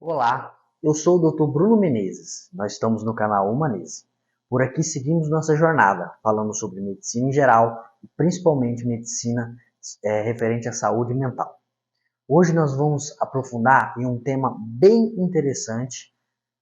Olá, eu sou o Dr. Bruno Menezes. Nós estamos no canal Humanize. Por aqui seguimos nossa jornada, falando sobre medicina em geral e principalmente medicina referente à saúde mental. Hoje nós vamos aprofundar em um tema bem interessante,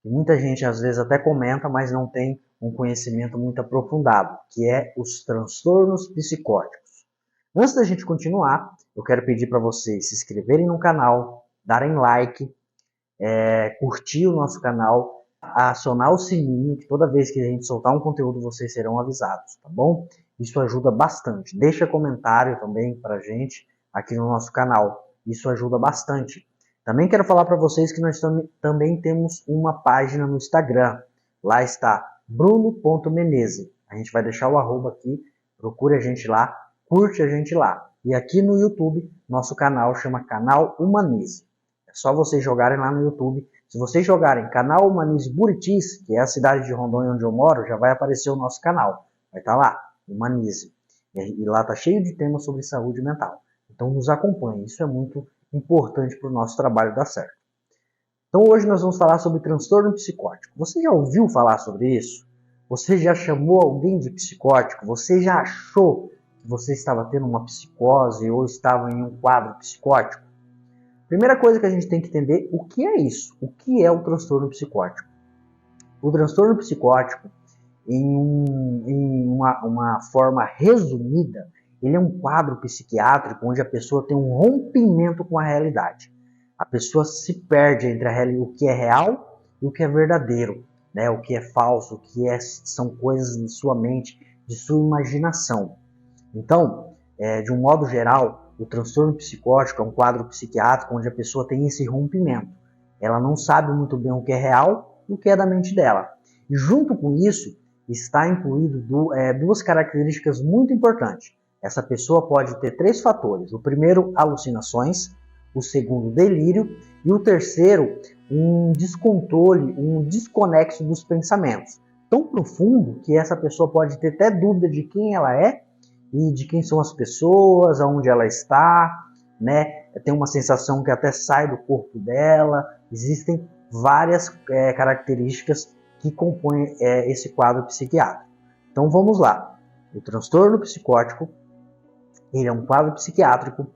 que muita gente às vezes até comenta, mas não tem um conhecimento muito aprofundado, que é os transtornos psicóticos. Antes da gente continuar, eu quero pedir para vocês se inscreverem no canal, darem like, curtir o nosso canal, acionar o sininho, que toda vez que a gente soltar um conteúdo vocês serão avisados, tá bom? Isso ajuda bastante. Deixa comentário também pra gente aqui no nosso canal. Isso ajuda bastante. Também quero falar para vocês que nós também temos uma página no Instagram. Lá está bruno.menezes. A gente vai deixar o arroba aqui, procure a gente lá, curte a gente lá. E aqui no YouTube, nosso canal chama Canal Humanize. É só vocês jogarem lá no YouTube. Se vocês jogarem Canal Humanize Buritis, que é a cidade de Rondônia onde eu moro, já vai aparecer o nosso canal. Vai estar lá, Humanize. E lá está cheio de temas sobre saúde mental. Então nos acompanhe, isso é muito importante para o nosso trabalho dar certo. Então hoje nós vamos falar sobre transtorno psicótico. Você já ouviu falar sobre isso? Você já chamou alguém de psicótico? Você já achou que você estava tendo uma psicose ou estava em um quadro psicótico? Primeira coisa que a gente tem que entender, o que é isso? O que é o transtorno psicótico? O transtorno psicótico, em uma forma resumida, ele é um quadro psiquiátrico onde a pessoa tem um rompimento com a realidade. A pessoa se perde entre o que é real e o que é verdadeiro, né? O que é falso, são coisas de sua mente, de sua imaginação. Então, de um modo geral, o transtorno psicótico é um quadro psiquiátrico onde a pessoa tem esse rompimento. Ela não sabe muito bem o que é real e o que é da mente dela. E junto com isso, está incluído duas características muito importantes. Essa pessoa pode ter 3 fatores. O primeiro, alucinações. O segundo, delírio. E o terceiro, um descontrole, um desconexo dos pensamentos. Tão profundo que essa pessoa pode ter até dúvida de quem ela é e de quem são as pessoas, aonde ela está, né? Tem uma sensação que até sai do corpo dela. Existem várias características que compõem esse quadro psiquiátrico. Então vamos lá. O transtorno psicótico, ele é um quadro psiquiátrico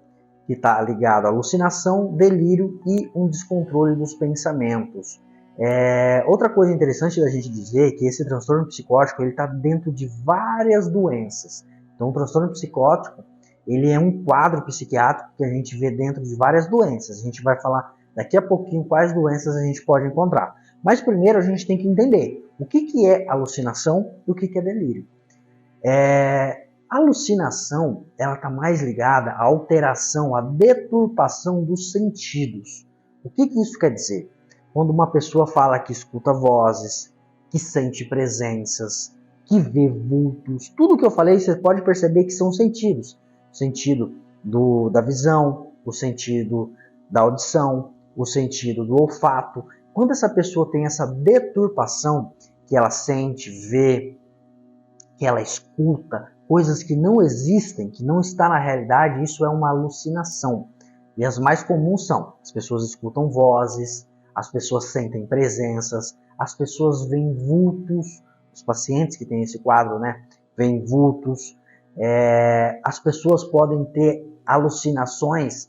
que está ligado à alucinação, delírio e um descontrole dos pensamentos. Outra coisa interessante da gente dizer é que esse transtorno psicótico está dentro de várias doenças. Então, o transtorno psicótico, ele é um quadro psiquiátrico que a gente vê dentro de várias doenças. A gente vai falar daqui a pouquinho quais doenças a gente pode encontrar. Mas primeiro a gente tem que entender o que é alucinação e o que é delírio. A alucinação, ela está mais ligada à alteração, à deturpação dos sentidos. O que isso quer dizer? Quando uma pessoa fala que escuta vozes, que sente presenças, que vê vultos, tudo que eu falei você pode perceber que são sentidos. O sentido da visão, o sentido da audição, o sentido do olfato. Quando essa pessoa tem essa deturpação, que ela sente, vê, que ela escuta, coisas que não existem, que não está na realidade, isso é uma alucinação. E as mais comuns são, as pessoas escutam vozes, as pessoas sentem presenças, as pessoas veem vultos, os pacientes que têm esse quadro, né, veem vultos, as pessoas podem ter alucinações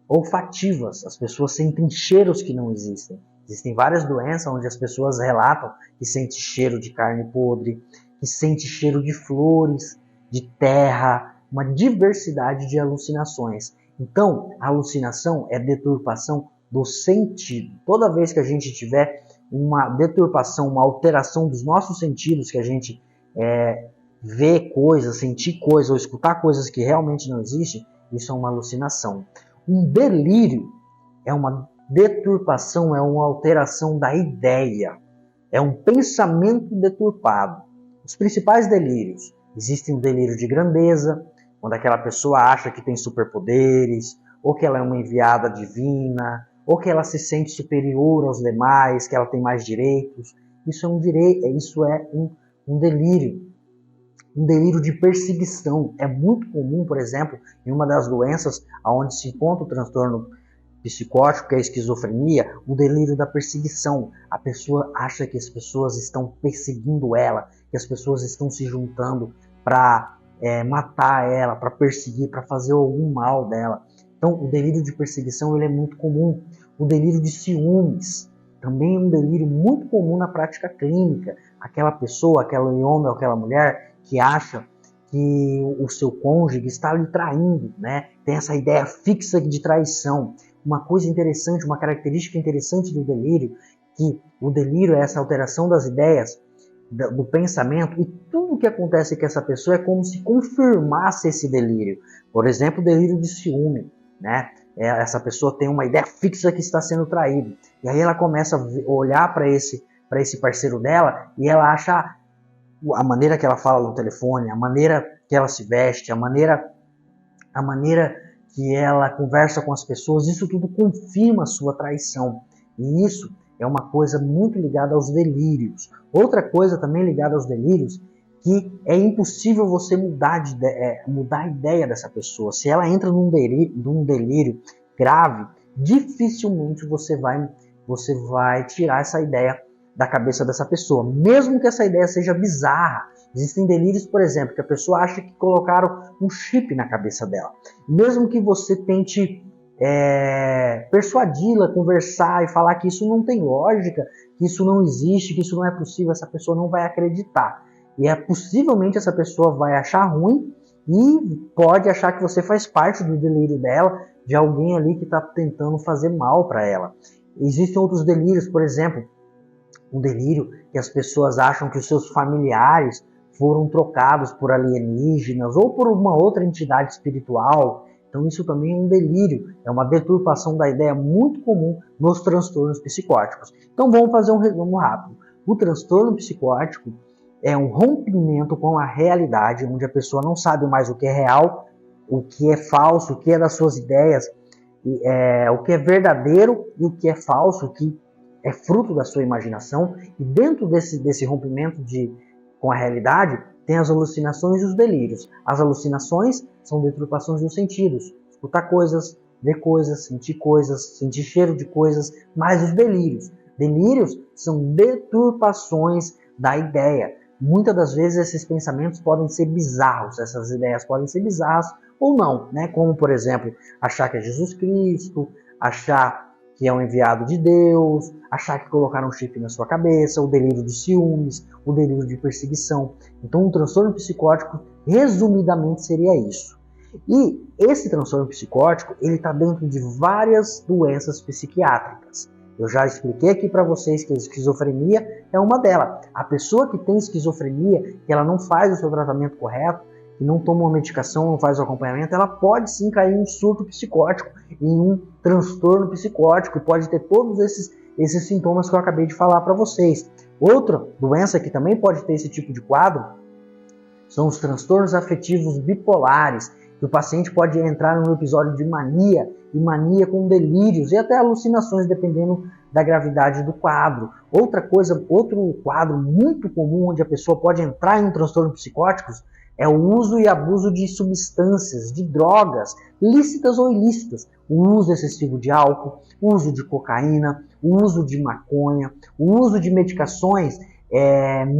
olfativas, as pessoas sentem cheiros que não existem. Existem várias doenças onde as pessoas relatam que sente cheiro de carne podre, que sente cheiro de flores, de terra, uma diversidade de alucinações. Então, a alucinação é deturpação do sentido. Toda vez que a gente tiver uma deturpação, uma alteração dos nossos sentidos, que a gente ver coisas, sentir coisas ou escutar coisas que realmente não existem, isso é uma alucinação. Um delírio é uma deturpação, é uma alteração da ideia, é um pensamento deturpado. Os principais delírios, existem o delírio de grandeza, quando aquela pessoa acha que tem superpoderes, ou que ela é uma enviada divina, ou que ela se sente superior aos demais, que ela tem mais direitos. Isso é um delírio. Um delírio de perseguição. É muito comum, por exemplo, em uma das doenças onde se encontra o transtorno psicótico, que é a esquizofrenia, o delírio da perseguição. A pessoa acha que as pessoas estão perseguindo ela, que as pessoas estão se juntando para matar ela, para perseguir, para fazer algum mal dela. Então, o delírio de perseguição ele é muito comum. O delírio de ciúmes também é um delírio muito comum na prática clínica. Aquela pessoa, aquele homem ou aquela mulher que acha que o seu cônjuge está lhe traindo, né? Tem essa ideia fixa de traição. Uma coisa interessante, uma característica interessante do delírio, que o delírio é essa alteração das ideias, do pensamento, e tudo que acontece com essa pessoa é como se confirmasse esse delírio. Por exemplo, o delírio de ciúme, né? Essa pessoa tem uma ideia fixa que está sendo traído, e aí ela começa a olhar para esse parceiro dela e ela acha a maneira que ela fala no telefone, a maneira que ela se veste, a maneira que ela conversa com as pessoas, isso tudo confirma a sua traição. E isso é uma coisa muito ligada aos delírios. Outra coisa também ligada aos delírios, que é impossível você mudar a ideia dessa pessoa. Se ela entra num delírio grave, dificilmente você vai tirar essa ideia da cabeça dessa pessoa, mesmo que essa ideia seja bizarra. Existem delírios, por exemplo, que a pessoa acha que colocaram um chip na cabeça dela. Mesmo que você tente persuadi-la, conversar e falar que isso não tem lógica, que isso não existe, que isso não é possível, essa pessoa não vai acreditar. E possivelmente essa pessoa vai achar ruim e pode achar que você faz parte do delírio dela, de alguém ali que está tentando fazer mal para ela. Existem outros delírios, por exemplo, um delírio que as pessoas acham que os seus familiares foram trocados por alienígenas ou por uma outra entidade espiritual. Então isso também é um delírio, é uma deturpação da ideia muito comum nos transtornos psicóticos. Então vamos fazer um resumo rápido. O transtorno psicótico é um rompimento com a realidade, onde a pessoa não sabe mais o que é real, o que é falso, o que é das suas ideias, o que é verdadeiro e o que é falso, o que é fruto da sua imaginação. E dentro desse rompimento com a realidade, tem as alucinações e os delírios. As alucinações são deturpações dos sentidos. Escutar coisas, ver coisas, sentir cheiro de coisas. Mas os delírios. Delírios são deturpações da ideia. Muitas das vezes esses pensamentos podem ser bizarros. Essas ideias podem ser bizarras ou não, né? Como, por exemplo, achar que é Jesus Cristo, achar que é um enviado de Deus, achar que colocaram um chip na sua cabeça, o delírio de ciúmes, o delírio de perseguição. Então, um transtorno psicótico, resumidamente, seria isso. E esse transtorno psicótico, ele está dentro de várias doenças psiquiátricas. Eu já expliquei aqui para vocês que a esquizofrenia é uma delas. A pessoa que tem esquizofrenia, que ela não faz o seu tratamento correto, que não toma uma medicação, não faz o acompanhamento, ela pode sim cair em um surto psicótico, em um transtorno psicótico, e pode ter todos esses sintomas que eu acabei de falar para vocês. Outra doença que também pode ter esse tipo de quadro são os transtornos afetivos bipolares, que o paciente pode entrar num episódio de mania, e mania com delírios e até alucinações, dependendo da gravidade do quadro. Outro quadro muito comum onde a pessoa pode entrar em transtornos psicóticos é o uso e abuso de substâncias, de drogas, lícitas ou ilícitas. O uso excessivo de álcool, o uso de cocaína, o uso de maconha, o uso de medicações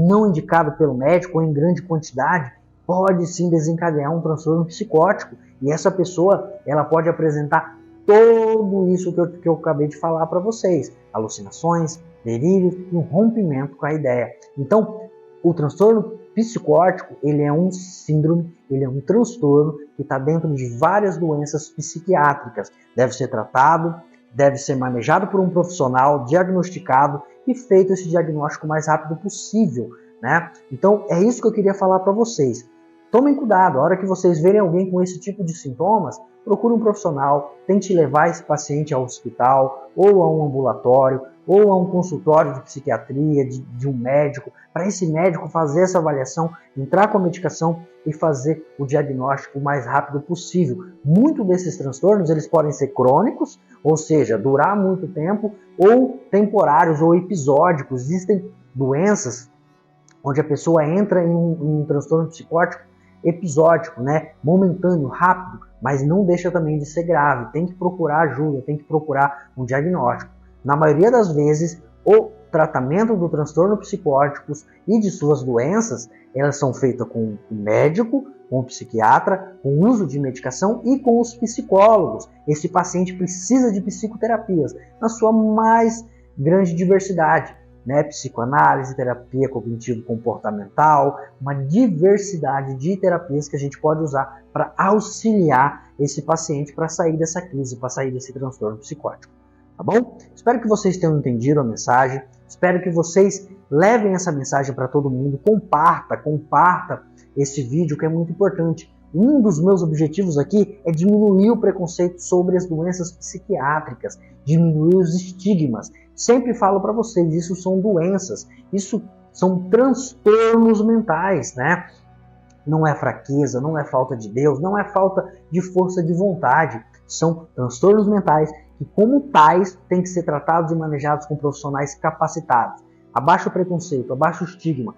não indicado pelo médico ou em grande quantidade, pode sim desencadear um transtorno psicótico. E essa pessoa ela pode apresentar tudo isso que eu acabei de falar para vocês. Alucinações, delírios e um rompimento com a ideia. Então, o transtorno psicótico, ele é um síndrome, ele é um transtorno que está dentro de várias doenças psiquiátricas. Deve ser tratado, deve ser manejado por um profissional, diagnosticado e feito esse diagnóstico o mais rápido possível, né? Então, é isso que eu queria falar para vocês. Tomem cuidado, a hora que vocês verem alguém com esse tipo de sintomas, procure um profissional, tente levar esse paciente ao hospital, ou a um ambulatório, ou a um consultório de psiquiatria, de um médico, para esse médico fazer essa avaliação, entrar com a medicação e fazer o diagnóstico o mais rápido possível. Muitos desses transtornos eles podem ser crônicos, ou seja, durar muito tempo, ou temporários ou episódicos. Existem doenças onde a pessoa entra em um transtorno psicótico episódico, né? Momentâneo, rápido, mas não deixa também de ser grave. Tem que procurar ajuda, tem que procurar um diagnóstico. Na maioria das vezes, o tratamento do transtorno psicóticos e de suas doenças, elas são feitas com o médico, com o psiquiatra, com o uso de medicação e com os psicólogos. Esse paciente precisa de psicoterapias na sua mais grande diversidade, né? Psicoanálise, terapia cognitivo-comportamental, uma diversidade de terapias que a gente pode usar para auxiliar esse paciente para sair dessa crise, para sair desse transtorno psicótico. Tá bom? Espero que vocês tenham entendido a mensagem, espero que vocês levem essa mensagem para todo mundo, comparta esse vídeo que é muito importante. Um dos meus objetivos aqui é diminuir o preconceito sobre as doenças psiquiátricas, diminuir os estigmas. Sempre falo para vocês, isso são doenças, isso são transtornos mentais, né? Não é fraqueza, não é falta de Deus, não é falta de força de vontade. São transtornos mentais que, como tais, têm que ser tratados e manejados com profissionais capacitados. Abaixa o preconceito, abaixa o estigma.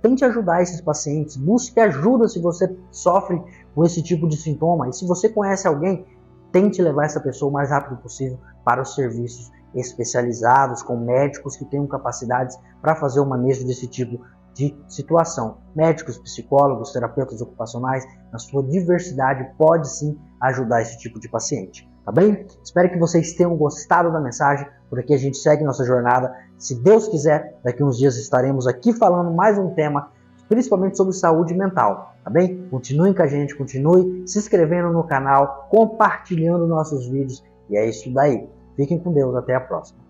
Tente ajudar esses pacientes, busque ajuda se você sofre com esse tipo de sintoma. E se você conhece alguém, tente levar essa pessoa o mais rápido possível para os serviços especializados, com médicos que tenham capacidades para fazer o manejo desse tipo de situação. Médicos, psicólogos, terapeutas ocupacionais, na sua diversidade, pode sim ajudar esse tipo de paciente. Tá bem? Espero que vocês tenham gostado da mensagem. Por aqui a gente segue nossa jornada. Se Deus quiser, daqui uns dias estaremos aqui falando mais um tema, principalmente sobre saúde mental. Tá bem? Continuem com a gente, continue se inscrevendo no canal, compartilhando nossos vídeos. E é isso daí. Fiquem com Deus. Até a próxima.